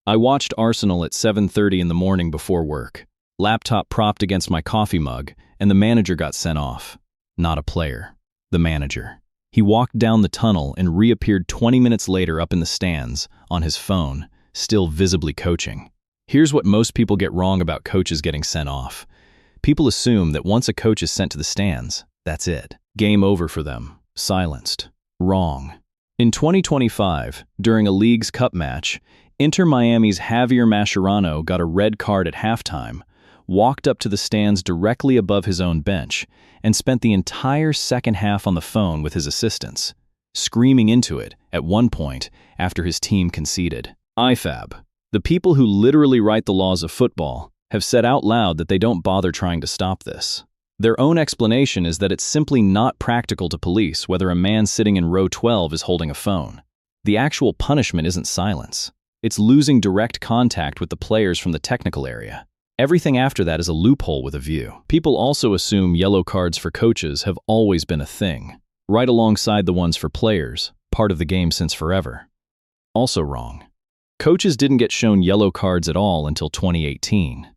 I watched Arsenal at 7:30 in the morning before work. Laptop propped against my coffee mug, and the manager got sent off. Not a player. The manager. He walked down the tunnel and reappeared 20 minutes later up in the stands, on his phone, still visibly coaching. Here's what most people get wrong about coaches getting sent off. People assume that once a coach is sent to the stands, that's it. Game over for them. Silenced. Wrong. In 2025, during a Leagues Cup match, Inter Miami's Javier Mascherano got a red card at halftime, walked up to the stands directly above his own bench, and spent the entire second half on the phone with his assistants, screaming into it at one point after his team conceded. IFAB, the people who literally write the laws of football, have said out loud that they don't bother trying to stop this. Their own explanation is that it's simply not practical to police whether a man sitting in row 12 is holding a phone. The actual punishment isn't silence. It's losing direct contact with the players from the technical area. Everything after that is a loophole with a view. People also assume yellow cards for coaches have always been a thing, right alongside the ones for players, part of the game since forever. Also wrong. Coaches didn't get shown yellow cards at all until 2018.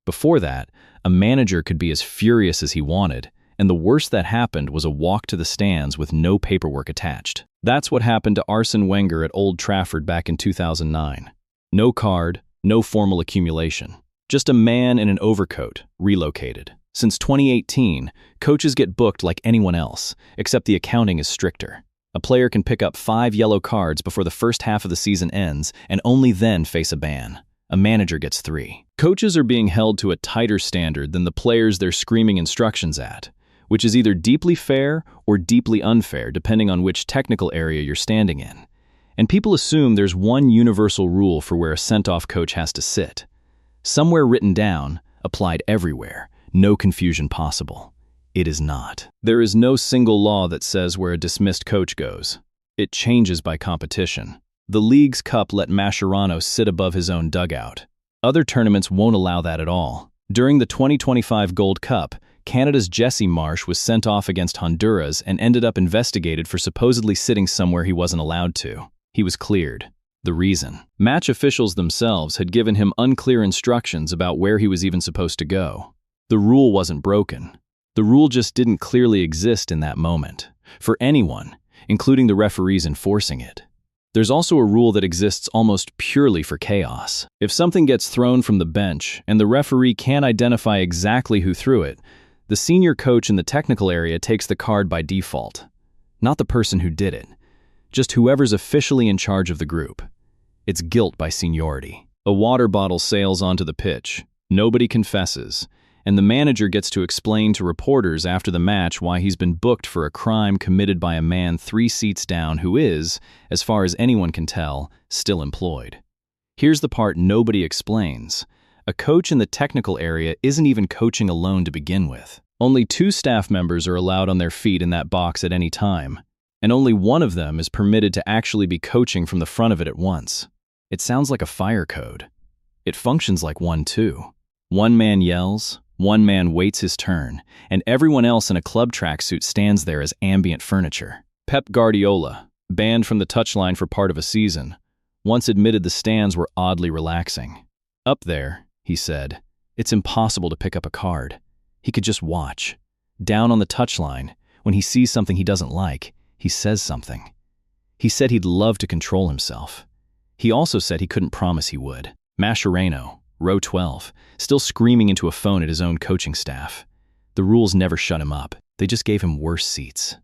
Before that, a manager could be as furious as he wanted, and the worst that happened was a walk to the stands with no paperwork attached. That's what happened to Arsene Wenger at Old Trafford back in 2009. No card, no formal accumulation. Just a man in an overcoat, relocated. Since 2018, coaches get booked like anyone else, except the accounting is stricter. A player can pick up 5 yellow cards before the first half of the season ends and only then face a ban. A manager gets 3. Coaches are being held to a tighter standard than the players they're screaming instructions at, which is either deeply fair or deeply unfair depending on which technical area you're standing in. And people assume there's one universal rule for where a sent-off coach has to sit. Somewhere written down, applied everywhere, no confusion possible. It is not. There is no single law that says where a dismissed coach goes. It changes by competition. The Leagues Cup let Mascherano sit above his own dugout. Other tournaments won't allow that at all. During the 2025 Gold Cup, Canada's Jesse Marsh was sent off against Honduras and ended up investigated for supposedly sitting somewhere he wasn't allowed to. He was cleared. The reason? Match officials themselves had given him unclear instructions about where he was even supposed to go. The rule wasn't broken. The rule just didn't clearly exist in that moment, for anyone, including the referees enforcing it. There's also a rule that exists almost purely for chaos. If something gets thrown from the bench and the referee can't identify exactly who threw it, the senior coach in the technical area takes the card by default. Not the person who did it, just whoever's officially in charge of the group. It's guilt by seniority. A water bottle sails onto the pitch. Nobody confesses, and the manager gets to explain to reporters after the match why he's been booked for a crime committed by a man 3 seats down who is, as far as anyone can tell, still employed. Here's the part nobody explains. A coach in the technical area isn't even coaching alone to begin with. Only 2 staff members are allowed on their feet in that box at any time, and only one of them is permitted to actually be coaching from the front of it at once. It sounds like a fire code. It functions like one too. One man yells, one man waits his turn, and everyone else in a club tracksuit stands there as ambient furniture. Pep Guardiola, banned from the touchline for part of a season, once admitted the stands were oddly relaxing. Up there, he said, it's impossible to pick up a card. He could just watch. Down on the touchline, when he sees something he doesn't like, he says something. He said he'd love to control himself. He also said he couldn't promise he would. Mascherano, row 12, still screaming into a phone at his own coaching staff. The rules never shut him up. They just gave him worse seats.